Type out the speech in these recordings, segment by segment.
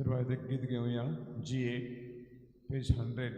सुरुवात एक गीत घेऊया G8 पेज 100.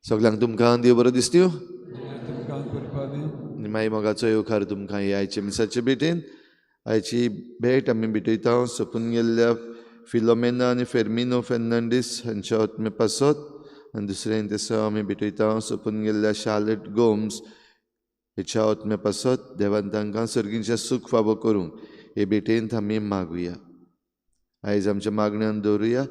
सगळ्यांक तुमकां देव बरो दिसत्यो आनी मागीर मोगाचो येवकार तुमकां हे आयचे मिसाचे भेटेन. आयची भेट आमी भेटयता सोंपून गेल्ल्या फिलोमेना आनी फेर्मिनो फेर्नांडीस हांच्या आत्मे पासत. आनी दुसरें दिसा आमी भेटयता सोंपून गेल्ल्या शार्लेट गोम्स हेच्या आत्मे पासत. देवान तांकां सर्गीचें सूख फावो करूंक हे भेटेंत आमी मागुया. आयज आमच्या मागण्यांत दवरुया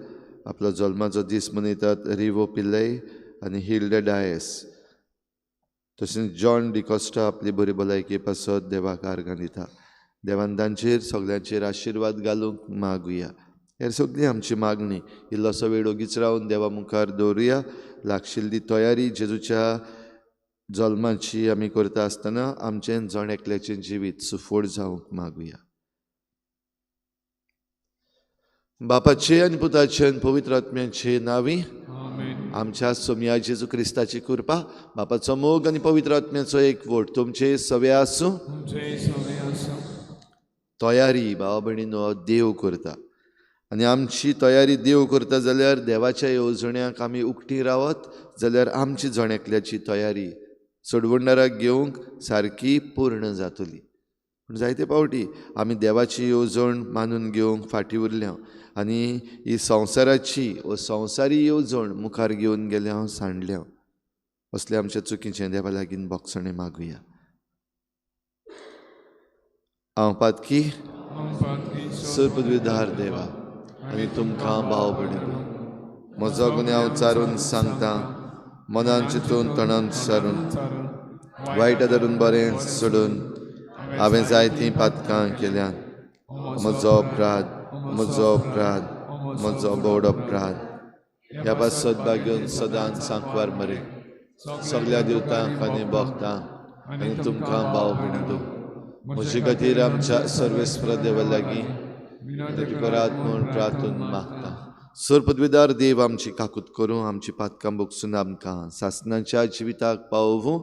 आपलो जल्माचो दीस मनयतात रिवो पिल्लय आनी हिल्डा डायस. तशेंच जॉन डिकोस्टा आपली बरी भलायकी पासत देवाक आर्गां दिता. देवान तांचेर सगळ्यांचेर आशिर्वाद घालूंक मागुया. हेर सगळी आमची मागणी इल्लोसो वेळ ओगीच रावन देवा मुखार दवरुया. लागशिल्ली तयारी जेजूच्या जल्माची आमी करता आसतना आमचें जण एकल्याचें जिवीत सुफोड जावंक मागुया. बापाचे आनी पुताचे आनी पवित्र आत्म्याचे नांवी आमच्या सोम्या जेजू क्रिस्ताची कृपा बापाचो मोग आनी पवित्र आत्म्याचो एकवट तुमचे सवे आसूं. तयारी भावा भयणीनो देव करता आनी आमची तयारी देव करता जाल्यार देवाच्या येवजण्याक आमी उक्ती रावत जाल्यार आमची जणेकल्याची तयारी सोडवणदाराक घेवंक सारकी पूर्ण जातली. पूण जायते फावटी आमी देवाची येवजण मानून घेवंक फाटीं उरल्या आनी ही संवसाराची व संवसारी येवजण मुखार घेवन गेल्या सांडल्या. असलें आमचें चुकीचें देवा लागीं बोगसणें मागुया. हांव पातकी सर्पद्विधार देवा आनी तुमकां भाव भयणीनो म्हजो गुन्यांव हांव चारून सांगता. मनान चिंतून तोंडान सारून वायट धरून बरें सोडून हांवें जायतीं पातकां केल्यात. म्हजो अपराध म्हजो बोड अपराध. ह्या पासत घेवन सदांच सांकवार मरे सगळ्या दिवतांक आनी भोगतांक आनी तुमकां भाव भयणीनो म्हजे खातीर आमच्या सर्वेस्पर देवा लागीं करात म्हूण प्रार्थून मागता. सर्पद्विधार देव आमची काकूत करूं आमची पातकां भोगसून आमकां सासणाच्या जिविताक पावोवूं.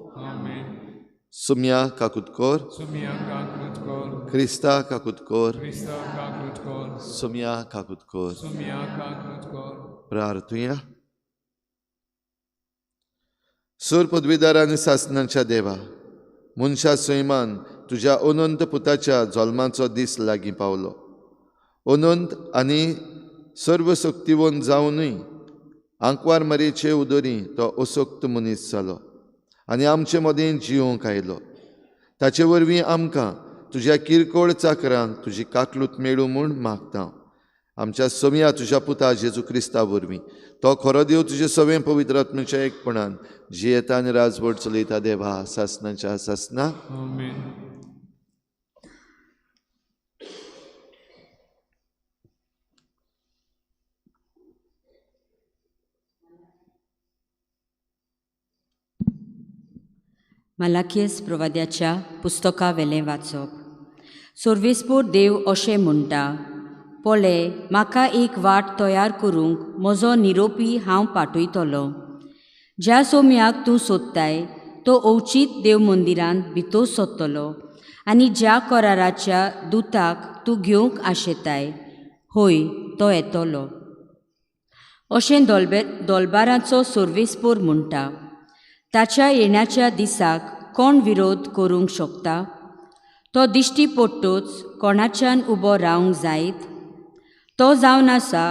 सुम्या काकूत कोर क्रिस्ता काकूत कोर सुम्या काकूत कोर. प्रार्थुया. सर्पद्विधार आनी सासणाच्या देवा मनशा सैमान तुज्या अनंत पुताच्या जल्माचो दीस लागीं पावलो. अनंत आनी सर्वशक्तिवंत जावनूय आंकवार मरेचे उदोरी तो असोक्त मनीस जालो आनी आमचे मदें जिवंक आयलो. ताचे वरवीं आमकां तुज्या किरकोळ चाकरांक तुजी काकलूत मेळूं म्हूण मागता. आमच्या सोम्या तुज्या पुता जेजू क्रिस्ता वरवीं तो खरो देव तुजे सवें पवित्र आत्म्याच्या एकपणान जियेता आनी राजवट चलयता देवा सासणाच्या सासना. मलाकियस प्रवाद्याच्या पुस्तका वेलें वाचप. सर्वेस्पोर देव अशें म्हणटा, पळय, म्हाका एक वाट तयार करूंक म्हजो निरोपी हांव पाठयतलो. ज्या सोम्याक तूं सोदताय तो अवचीत देव मंदिरांत भितर सोदतलो आनी ज्या कराराच्या दुताक तूं घेवंक आशेताय, होय, तो येतलो. अशें दोलबाराचो सर्वेस्पोर म्हणटा. ताच्या येण्याच्या दिसाक कोण विरोध करूंक शकता? तो दिश्टी पडटोच कोणाच्यान उबो रावंक जायत? तो जावन आसा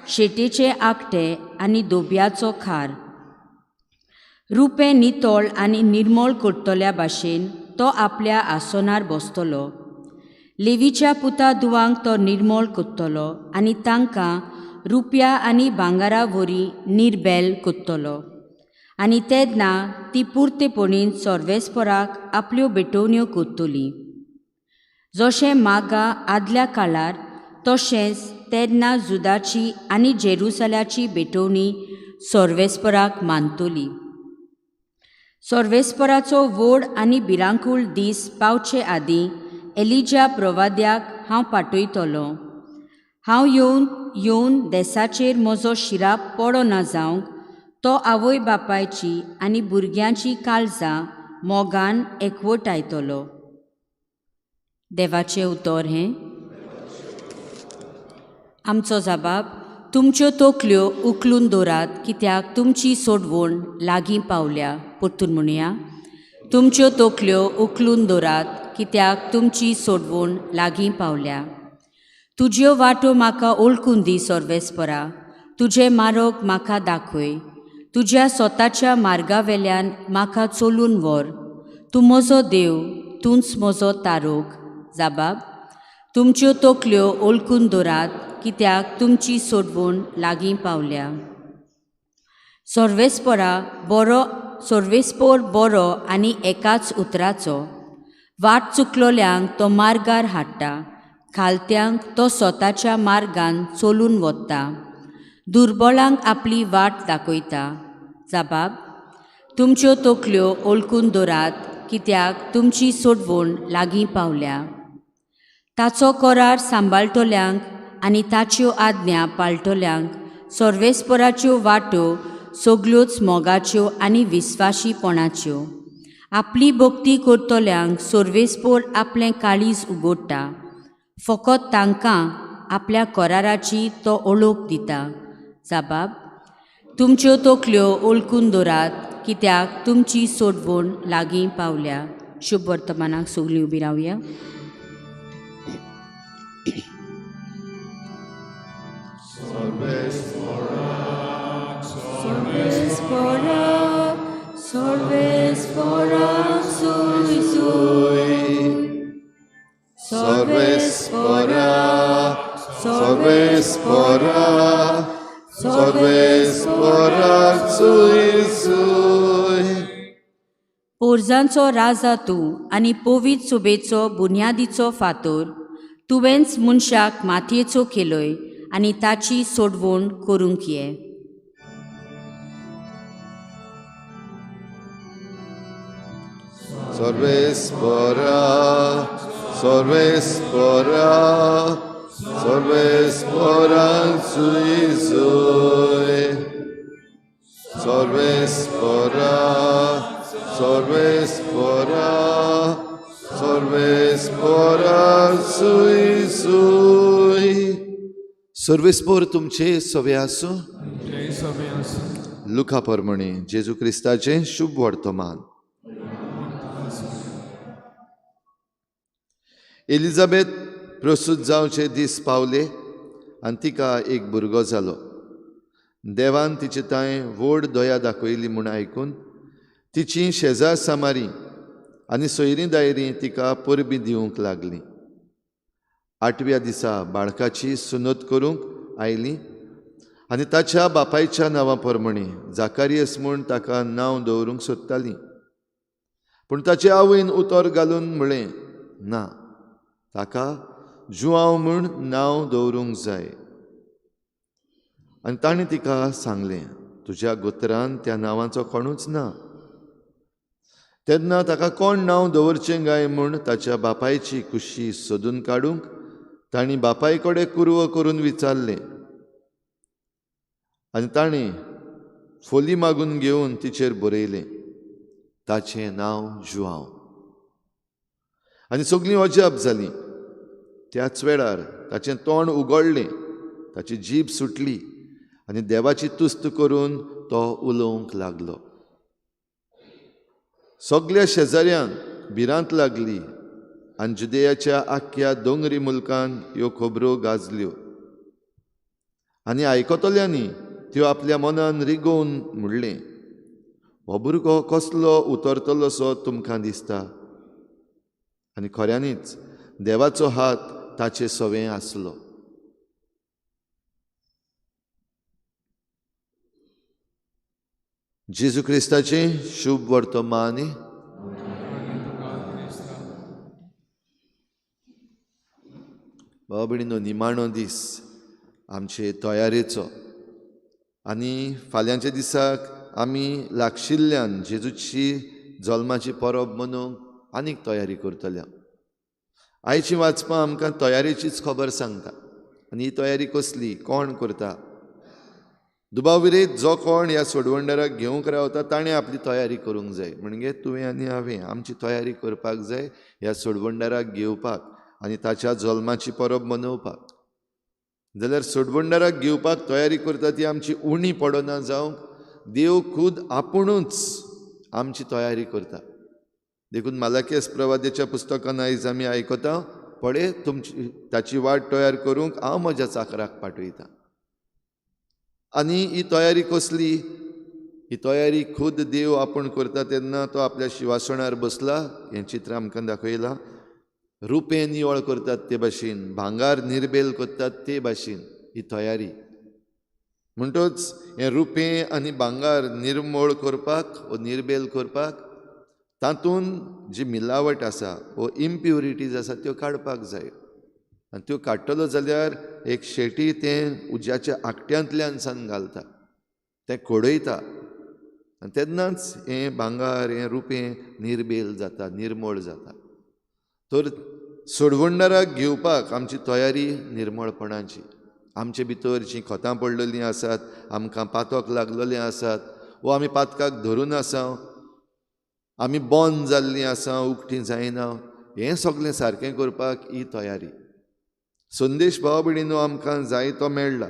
शेटेचे आकटे आनी दोबयाचो खार. रुपें नितळ आनी निर्मळ करतल्या भाशेन तो आपल्या आसनार बसतलो. लेवीच्या पुता दुवांक तो निर्मळ करतलो आनी तांकां रुपया आनी भांगारा वरी निर्बेल करतलो. आनी तेन्ना ती पुर्तेपणीन सर्वेस्पराक आपल्यो भेटोवण्यो करतली. जशें मागा आदल्या काळार तशेंच तेन्ना जुदाची आनी जेरुसल्याची भेटोवणी सर्वेस्पराक मानतली. सर्वेस्पराचो व्हड आनी भिरांकूळ दीस पावचे आदीं एलिजा प्रवाद्याक हांव पाठयतलो. हांव येवन देसाचेर म्हजो शिराप पडो ना जावंक तो आवय बापायची आनी भुरग्यांची काळजां मोगान एकवटायतलो. देवाचें उतर हें. आमचो जबाब, तुमच्यो तोकल्यो उखलून दवरात कित्याक तुमची सोडवण लागीं पावल्या. परतून म्हणया, तुमच्यो तोकल्यो उखलून दवरात कित्याक तुमची सोडवण लागीं पावल्या. तुज्यो वाटो म्हाका ओळखून दी सर्वेस्परा, तुजे मार्ग म्हाका दाखय. तुज्या स्वताच्या मार्गावेल्यान म्हाका चलून व्हर. तूं म्हजो देव, तूंच म्हजो तारोग. जबाब, तुमच्यो तोकल्यो ओळखून दवरात कित्याक तुमची सोडवण लागीं पावल्या. सर्वेस्पोर बरो आनी एकाच उतराचो. वाट चुकलोल्यांक तो मार्गार हाडटा, खालत्यांक तो स्वताच्या मार्गान चलून वता, दुर्बळांक आपली वाट दाखयता. जबाब, तुमच्यो तोकल्यो ओळखून दवरात कित्याक तुमची सोडवण लागीं पावल्या. ताचो करार सांबाळटल्यांक आनी ताच्यो आज्ञा पाळटल्यांक सर्वेस्पराच्यो वाटो सगळ्योच मोगाच्यो आनी विस्वाशीपणाच्यो. आपली भक्ती करतल्यांक सर्वेस्पोर आपलें काळीज उगडटा. फकत तांकां आपल्या कराराची तो ओळख दिता. जबाब, तुमच्यो तोकल्यो ओळखून दवरात कित्याक तुमची सोडवण लागीं पावल्या. शुभ वर्तमानाक सगळीं उबी रावया. पोरजांचो राजा तूं आनी पोवीत सुबेचो बुन्यादीचो फातर. तुवेंच मनशाक मातयेचो केलोय आनी ताची सोडवण करूंक ये. सर्वेस्परा, सर्वेस्परा, सर्वेस्परा सुइसोय. सर्वेस्परा, सर्वेस्परा, सर्वेस्परा सुइसोय. सर्वेस्पोर तुमचे सवे आसूं. लुका परमणी जेजू क्रिस्ताचें शुभ वर्तमान. एलिझाबेथ प्रसूत जावचे दीस पावले आनी तिका एक भुरगो जालो. देवान तिचे तांय व्हड दया दाखयली म्हूण आयकून तिची शेजार सामारी आनी सोयरीं दायरीं तिका परबीं दिवंक लागलीं. 8व्या दिसा बाळकाची सुनत करूंक आयली आनी ताच्या बापायच्या नांवा परमणी जाकारियस म्हूण ताका नांव दवरूंक सोदतालीं. पूण ताचे आवयन उतर घालून म्हळें, ना, ताका जुआंव म्हूण नांव दवरूंक जाय. आनी ताणें तिका सांगलें, तुज्या गोत्रांत त्या नांवाचो कोणूच ना. तेन्ना ताका कोण नांव दवरचें काय म्हूण ताच्या बापायची कुशी सोदून काडूंक तांणी बापाय कडेन कुरवो करून विचारलें आनी ताणें फोली मागून घेवन तिचेर बरयलें, ताचें नांव जुआंव. आनी सगळीं अजाप जालीं. त्याच वेळार ताचें तोंड उगडलें, ताची जीब सुटली आनी देवाची तुस्त करून तो उलोवंक लागलो. सगळ्या शेजाऱ्यांक भिरांत लागली आनी जुदेयाच्या आख्या दोंगरी मुल्कान ह्यो खबरो गाजल्यो. आनी आयकतल्यांनी त्यो आपल्या मनान रिगोवन म्हणलें, हो भुरगो कसलो उतरतलो सो तुमकां दिसता. आनी खऱ्यांनीच देवाचो हात ताचे सवें आसलो. जेजू क्रिस्ताचें शुभ वर्तमान. भाव भयणीनो, निमाणो दीस आमचे तयारेचो आनी फाल्यांच्या दिसाक आमी लागशिल्ल्यान जेजूची जल्माची परब मनोवंक आनीक तयारी करतल्या. आयची वाचपां आमकां तयारेचीच खबर सांगता. आनी ही तयारी कसली, कोण करता? दुबाविरेत जो कोण ह्या सोडवंडराक घेवंक रावता ताणें आपली तयारी करूंक जाय. म्हणजे तुवें आनी हांवें आमची तयारी करपाक जाय ह्या सोडवंडराक घेवपाक आनी ताच्या जल्माची परब मनोवपाक. जाल्यार सोडवंडराक घेवपाक तयारी करता ती आमची उणी पडना जावंक देव खूद आपुणूच आमची तयारी करता. देखून मालाकियस प्रवाद्याच्या पुस्तकान आयज आमी आयकता, पळय तुमची ताची वाट तयार करूंक हांव म्हज्या चाकराक पाठयता. आनी ही तयारी कसली? ही तयारी खूद देव आपूण करता तेन्ना तो आपल्या शिवासणार बसला. हें चित्र आमकां दाखयलां. रुपें निवळ करतात ते भाशेन, भांगार निर्बेल करतात ते भाशेन ही तयारी. म्हणटच हें रुपें आनी भांगार निर्मळ करपाक वा निर्बेल करपाक तातूंत जी मिलावट आसा वो इम्प्युरिटीज आसा त्यो काडपाक जाय. आनी त्यो काडटलो जाल्यार एक शेटी तें उज्याच्या आकट्यांतल्यान सान घालता, तें कोडयता आनी तेन्नाच हें भांगार हें रुपें निर्बेल जाता, निर्मळ जाता. तर सोडवंडराक घेवपाक आमची तयारी निर्मळपणाची. आमचे भितर जीं खोतां पडलेलीं आसात, आमकां पातोक लागलेलीं आसात, वो आमी पातकाक धरून आसा, आमी बंद जाल्लीं आसा, उक्तीं जायना, हें सगळें सारकें करपाक ही तयारी. संदेश भाव भयणीनो आमकां जाय तो मेळ्ळा.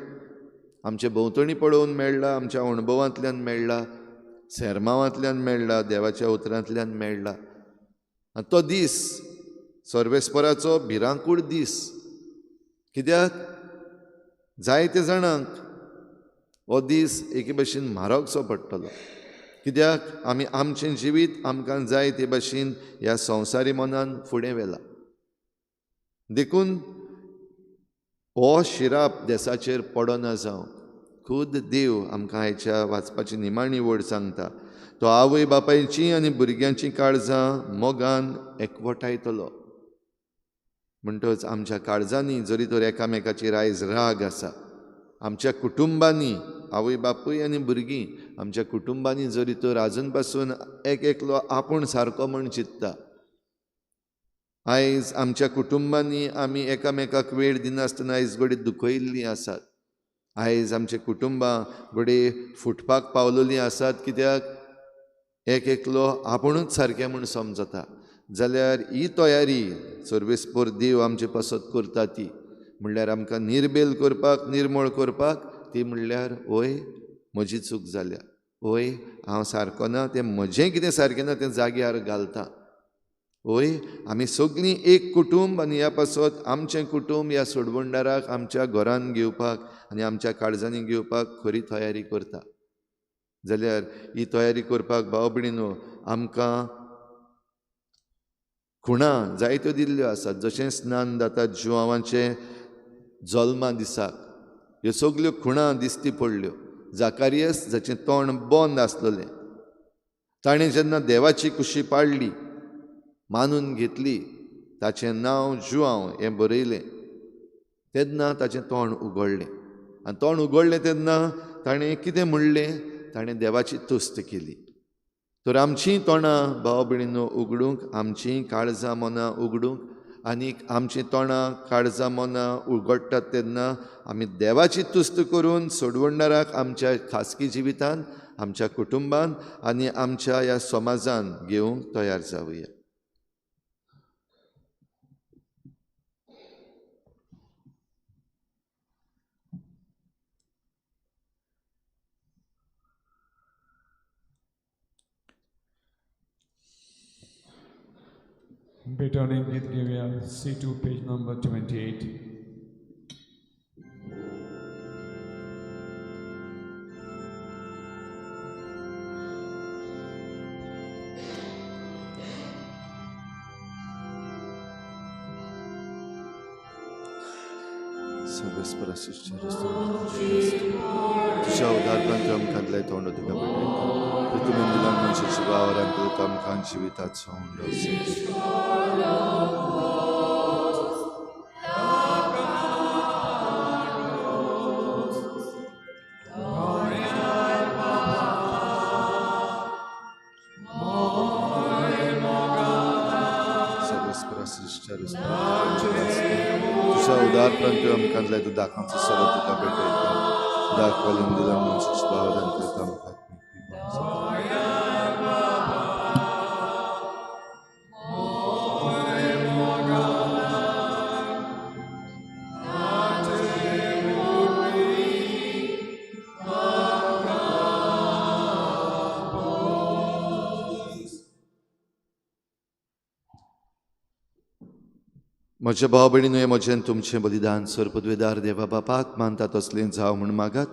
आमचे भोंवतणी पळोवन मेळ्ळा, आमच्या अणभवांतल्यान मेळ्ळा, सेरमांवांतल्यान मेळ्ळा, देवाच्या उतरांतल्यान मेळ्ळा. आनी तो दीस सर्वेस्पराचो भिरांकूळ दीस. कित्याक जायते जाणांक हो दीस एके भाशेन म्हारगसो पडटलो. कित्याक आमी आमचें जिवीत आमकां जाय ते भाशेन ह्या संवसारी मनान फुडें व्हेला. देखून हो शिराप देसाचेर पडना जावं खूद देव आमकां आयच्या वाचपाची निमाणी वड सांगता. तो आवय बापायची आनी भुरग्यांची काळजां मोगान एकवटायतलो. म्हणटच आमच्या काळजांनी जरी तर एकामेकाचेर आयज राग आसा, आमच्या कुटुंबांनी आवय बापूय आनी भुरगीं आमच्या कुटुंबांनी जरी तर आजून पासून एक एकलो आपूण सारको म्हूण चिंतता, आयज आमच्या कुटुंबांनी आमी एकामेकाक वेळ दिनासतना आयज घडये दुखयल्लीं आसात. आयज आमचे कुटुंबां घडये फुटपाक पावलेलीं आसात. कित्याक एक एकलो आपुणूच सारकें म्हूण समजता. जाल्यार ही तयारी सर्वेस्पर देव आमचे पासत करता ती म्हणल्यार आमकां निर्बेल करपाक, निर्मळ करपाक. ती म्हणल्यार ओय म्हजी चूक जाल्या, ओय हांव सारको ना, तें म्हजें कितें सारकें ना तें जाग्यार घालता. ओय आमी सगळीं एक कुटुंब आनी ह्या पासत आमचें कुटुंब ह्या सोडवंडराक आमच्या घरान घेवपाक आनी आमच्या काळजांनी घेवपाक खरी तयारी करता. जाल्यार ही तयारी करपाक भाव भयणीनो आमकां खुणां जायत्यो दिल्ल्यो आसात. जशें स्नान जाता जुआंवाचे जल्मा दिसाक ह्यो सगल्यो खुणां दिश्टी पडल्यो. जाकारियस जाचें तोंड बंद आसलेलें, ताणें जेन्ना देवाची कुशी पाळली, मानून घेतली, ताचें नांव जुआंव हें बरयलें, तेन्ना ताचें तोंड उगडलें. आनी तोंड उगडलें तेन्ना ताणें कितें म्हणलें? ताणें देवाची तुस्त केली. तर आमचीं तोंडां भाव भयणीनो उगडूंक, आमचीं काळजां मनां उगडूंक, आनीक आमचीं तोंडां काळजां मनां उगडटात तेन्ना आमी देवाची तुस्त करून सोडवणाराक आमच्या खासगी जिवितांत, आमच्या कुटुंबान आनी आमच्या ह्या समाजान घेवंक तयार जावया. बेटाने गीत घेऊया C2 पेज नंबर 28. तुझ्या उदारपणांत आमकां तोंड तुका भेटयता, तुमी दिलां मनशाची वावरांत आमकां जिविताचो तुझ्या उदारपणांत आमकां तूं दाखोवचो सगळो तुका भेटयता, दाखोवन दिलां मनशाची वावरांत आमकां म्हज्या भाव भयणीनो, हें म्हजें तुमचें बलिदान सर्पद्वेदार देवा बापाक मानता तसलें जावं म्हूण मागात.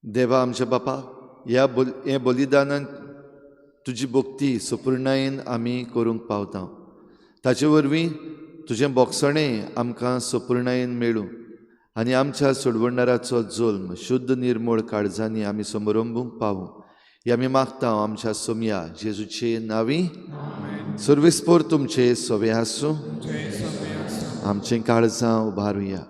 देवा आमच्या बापा, हे बलिदानान तुजी भक्ती सुपूर्णायेन आमी करूंक पावता. ताचे वरवीं तुजें बोगसणें आमकां सुपूर्णायेन मेळूं आनी आमच्या सोडवणाराचो जुल्म शुद्ध निर्मळ काळजांनी आमी समरंभूंक पावूं हें आमी मागता आमच्या सोम्या जेजूचे नांवी. सर्वेस्पोर तुमचे सोवे आसूं, आमचें काळजां उबारुया.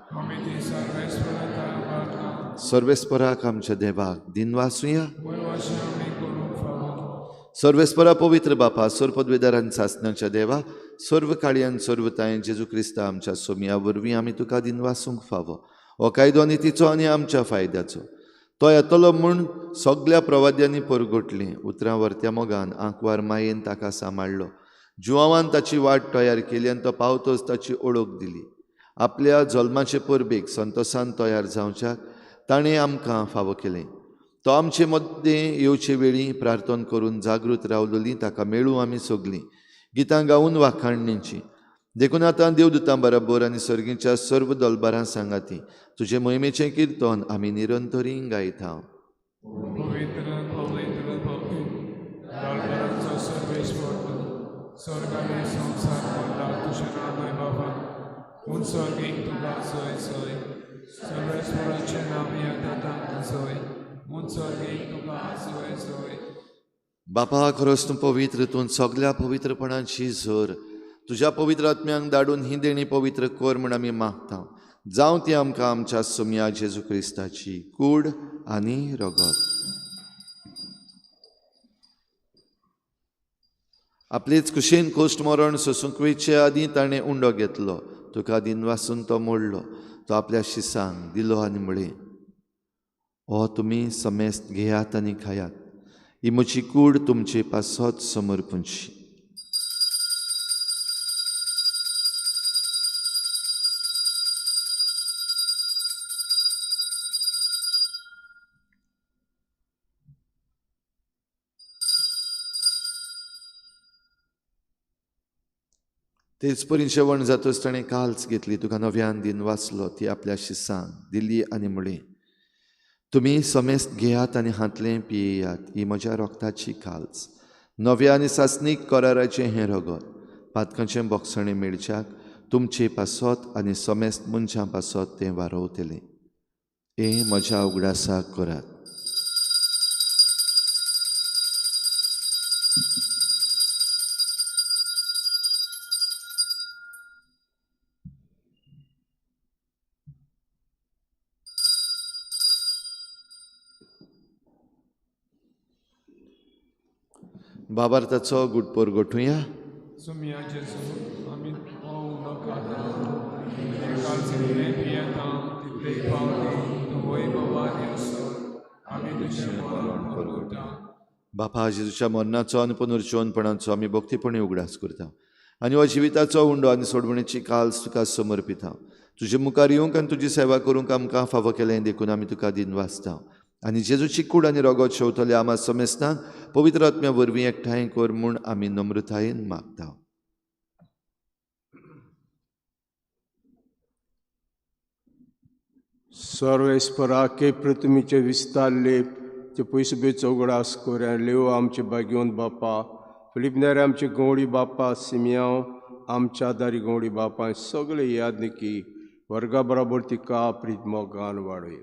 सर्वेस्पराक आमच्या देवाक दिनवासुया. सर्वेस्परा पवित्र बापा, सर्पद्वेदारान सासणाच्या देवा, सर्व काळयान सर्वतायेन जेजू क्रिस्ता आमच्या सोम्या वरवीं आमी तुका दिनवासूंक फावो. हो कायदो नितीचो आनी आमच्या फायद्याचो. तो येतलो म्हूण सगळ्या प्रवाद्यांनी परगटलें. उतरां वर्त्या मोगान आंकवार मायेन ताका सांबाळलो. जुवांवान ताची वाट तयार केली आनी तो पावतोच ताची ओळख दिली. आपल्या जल्माचे परबेक संतोशान तयार जावच्याक ताणें आमकां फावो केलें. तो आमचे मदें येवचे वेळी प्रार्थना करून जागृत रावलोलीं ताका मेळूं आमी सगळीं गितां गावून वाखाणणेची. देखून आतां देवदूतां बरोबर आनी सर्गीच्या सर्व दलबारां सांगाती तुजे महिमेचें किर्तन आमी निरंतरी गायता. बापा, खरोच तूं पवित्र, तूं सगळ्या पवित्रपणाची झर तुज्या पवित्र आत्म्यांक धाडून ही देणी पवित्र कर म्हूण आमी मागता. जावं ती आमकां आमच्या सोम्या जेजू क्रिस्ताची कूड आनी रगत. आपलेच कुशीन कोश्ट मरण सोसूंक वयचे आदीं ताणें उंडो घेतलो. तुका दिनवासून तो मोडलो. तो आपल्या शिसांक दिलो आनी म्हळें, हो तुमी समेस्त घेयात आनी खायात. ही म्हजी कूड तुमचे पासत समर्पूंची. तेच परी जेवण जातच ताणें काल्स घेतली. तुका नव्यान दिन वाचलो. ती आपल्या शिसांक दिली आनी म्हळें, तुमी समेस्त घेयात आनी हातलें पियेयात. ही म्हज्या रोगताची काल्स, नव्या आनी सासनीक कराराचें हें रगत. पातकांचें बोगसणें मेळच्याक तुमचे पासत आनी समेस्त मनशां पासत तें वारोवतलें. हें म्हज्या उगडासाक करात. बाबार्थाचो गुटपोर गोठुया. Sumia Jesu, amin o nakata, kalsine pieta, tiple pauli, tu hoi bhavani asur, amin तुझे मरण परगटा. बापा जेजूच्या मरणाचो आनी पुनर्जीवनपणाचो आमी भक्तीपणी उगडास करता आनी हो जिविताचो उंडो आनी सोडवणेची काल्स तुका समर्पिता. तुजे मुखार येवंक आनी तुजी सेवा करूंक आमकां फावो केलें देखून आमी तुका दिन वाचता. आनी जेजूची कूड आनी रोगोत शेवतले आमा समेस्तांक पवित्र आत्म्या वरवीं एकठांय कर म्हूण आमी नम्रतायेन मागता. सर्वेस्परा के पृथ्वीचे विस्तारले ते पयसुबेचो उगडास कोऱ्या लेव आमचे बागेवन बापा फिलिपनेर आमचे गवळी बापा सिमियांव आमच्या दारी गवळी बापा सगळे यादनिकी वर्गा बरोबर तिका प्रीत मोगान वाडय.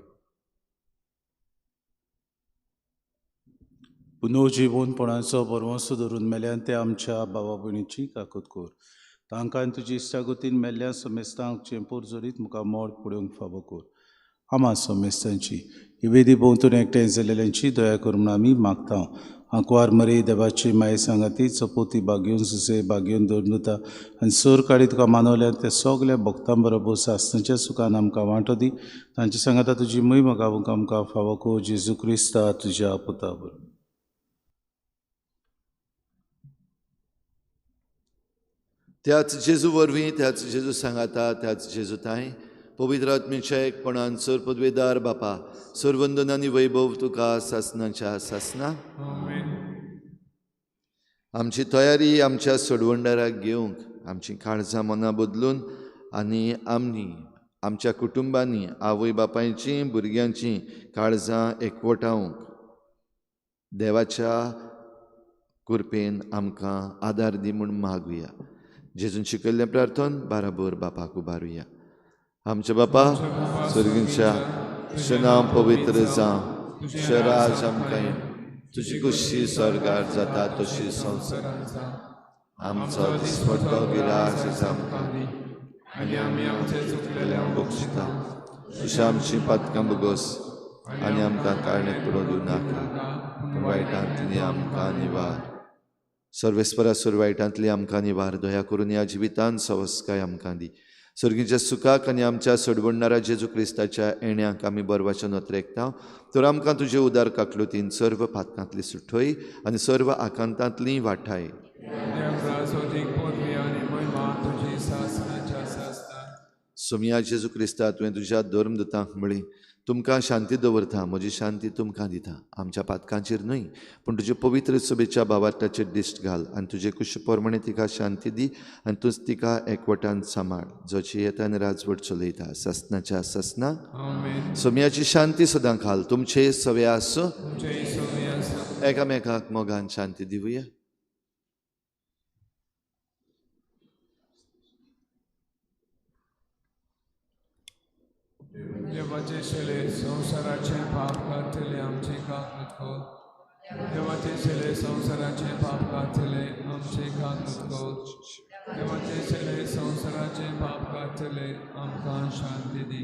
पुनर्जीवनपणाचो बरवंसो धरून मेल्यान ते आमच्या भावा भयणीची काकूत कर. तांकां तुजी इश्टागतीन मेल्ल्या समेस्तांक चेंपूर जोरीत मुखार मोड पडूंक फावो कर. आमा समेस्तांची ही वेदी भोंवतून एकठांय जालेल्यांची दया कर म्हूण आमी मागता. आंकवार मरे देवाची माये सांगाती चपोती बागेवन सुसे बागेवन दवरता आनी सर काडी तुका मानवल्या त्या सगल्या भक्तां बरोबर सासणाच्या सुखान आमकां वांटो दी. तांची सांगाता तुजी महिमा गावूंक आमकां फावो कर. जेजू क्रिस्ता तुज्या पुता बरोबर. त्याच जेजू वरवीं त्याच जेजू सांगाता त्याच जेजू ताय पवित्र आत्मेच्या एकपणान सर पदवेदार बापा सरवंदन आनी वैभव तुका सासणाच्या सासना. आमची तयारी आमच्या सोडवंडाराक घेवंक आमची काळजां मनां बदलून आनी आमी आमच्या कुटुंबांनी आवय बापायची भुरग्यांची काळजां एकवटावंक देवाच्या कृपेन आमकां आदार दी म्हूण मागुया. जेजून शिकयल्लें प्रार्थन बाराबर बापाक उबारुया. आमचे बापा सर्गींच्या तुजें नांव पवित्र जावं, तुजें राज आमकां येवं, तुजी कुशी स्वर्गार जाता तशी संवसारांत जावं. आमचो दिसपट्टो गिरास आज आमकां दी आनी आमी आमचे चुकलेल्यांक बक्षिता. तशें आमचीं पातकां बुगोस आनी आमकां कारणे पडूं दिवं नाका, पूण वायटांतली आमकां निवार. सर्वेस्परा सुर वायटांतली आमकां निवार. दया करून ह्या जिवितांत सवस्काय आमकां दी. सर्गीच्या सुखाक आनी आमच्या सोडवणारा जेजू क्रिस्ताच्या येण्याक आमी बरवचन वत्रेकता. तर आमकां तुजे उदार काकलुतीन सर्व पातकांतली सुठोय आनी सर्व आकांतांतली वाठाय. सोमिया जेजू क्रिस्ता तुवें तुज्या धर्मदूतांक म्हळें तुमकां शांती दवरता, म्हजी शांती तुमकां दिता. आमच्या पातकांचेर न्हय पूण तुजे पवित्र सभेच्या भावार्थाचेर दिश्ट घाल आनी तुजे कुश प्रमाणे तिका शांती दी आनी तूंच तिका एकवटान सांबाळ जोची येतान राजवट चलयता ससनाच्या ससना. सोमियाची शांती सदां घाल. तुमचे सवे आसूं. एकामेकाक मोगान शांती दिवया. देवाचे शेले संसाराचे पाप कातले आमचे काकूत कर. देवाचे शेले संसाराचे पाप कातले आमचे काकूत कर. देवाचे शेले संसाराचे पाप कातले आमकां शांती दी.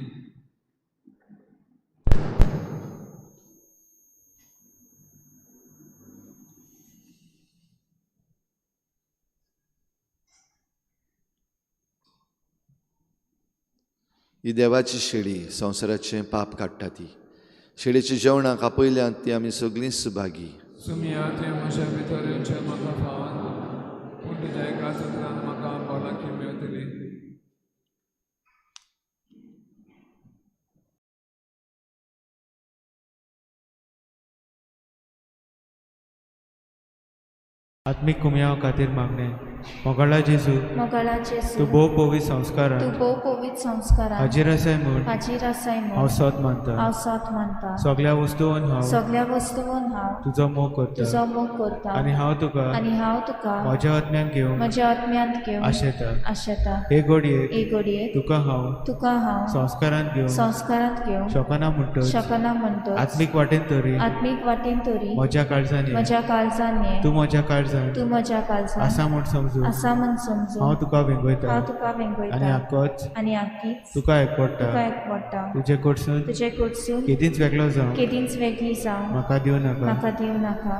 ही देवाची शेळी संवसाराचें पाप काडटा. ती शेळीच्या जेवणाक आपयल्यांत ती आमी सगळीं सुभागी. सुमिया ते म्हज्या भितर येवचें म्हाका फावना, पूण तुज्या एका उतरान म्हाका भलायकी मेळटली. आत्मीक कुमया खातीर मागणें. मोगाळा जेजू तूं भोव पवित्र संस्कारान हाजीर आसाय म्हूण हांव सत मानता. सगळ्या वस्तूंवन हांव तुजो मोग करता आनी हांव तुका म्हज्या आत्म्यांत घेवन आशेता. हे घडयेक तुका हांव संस्कारांत घेवन शकना म्हणटच आत्मीक वाटेन तरी म्हज्या काळजांनी तूं म्हज्या काळजांत आसा म्हूण समजून हांव तुका वेंगयता आनी आख्खीच तुका एकवटा. तुजे कडसून केदींच वेगळी जावं म्हाका दिवं नाका.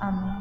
आमेन.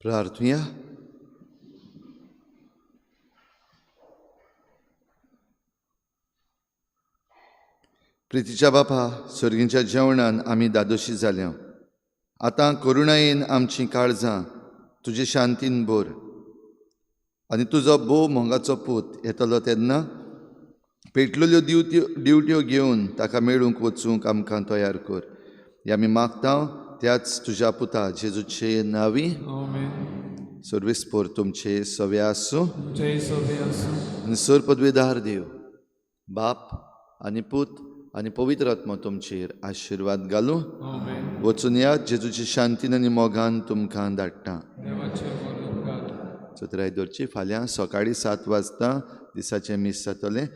प्रार्थूया. प्रितीच्या बापा, सर्गींच्या जेवणान आमी दादोशी जाल्या. आतां करुणायेन आमचीं काळजां तुजे शांतीन भर आनी तुजो बोव मोगाचो पूत येतलो तेन्ना पेटलेल्यो ड्युट्यो घेवन ताका मेळूंक वचूंक आमकां तयार कर. हें आमी मागता त्याच तुज्या पुता जेजूचे नांवी. आमेन. सर्वेस्पोर तुमचे सवे आसूं जय सोबे आसूं. आनी सर पदवेदार देव बाप आनी पूत आनी पवित्र आत्मा तुमचेर आशिर्वाद घालूं. आमेन. वचून या जेजूची शांतीन आनी मोगान तुमकां धाडटा. देवाचे बरोबर. सतरा आयदोरची फाल्यां सकाळीं 7 वाजता दिसाचें मीस जातलें.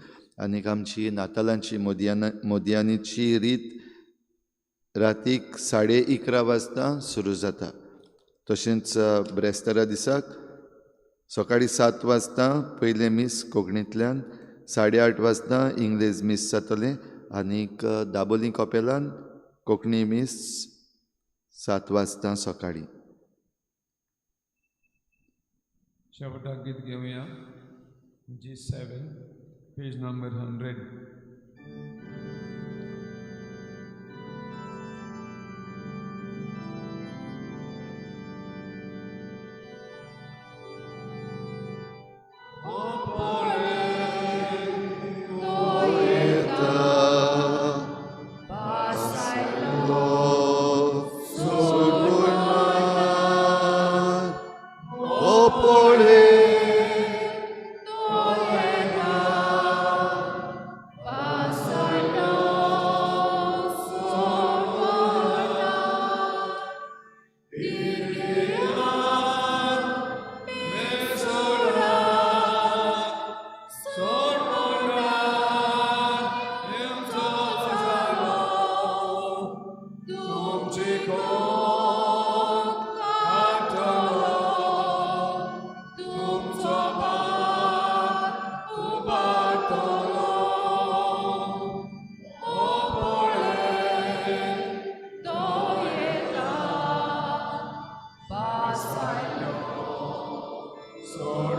आनीक आमची नातालांची मोदयानीची रीत रातीक 11:30 वाजता सुरू जाता. तशेंच ब्रेस्तारा दिसाक सकाळीं 7 वाजता पयलें मीस कोंकणींतल्यान, 8:30 वाजता इंग्लीश मीस जातलें आनीक दाबोलीं कॉपेलान कोंकणी मीस 7 वाजता सकाळीं. शेवटाक गीत घेवया. G7, page number 100. So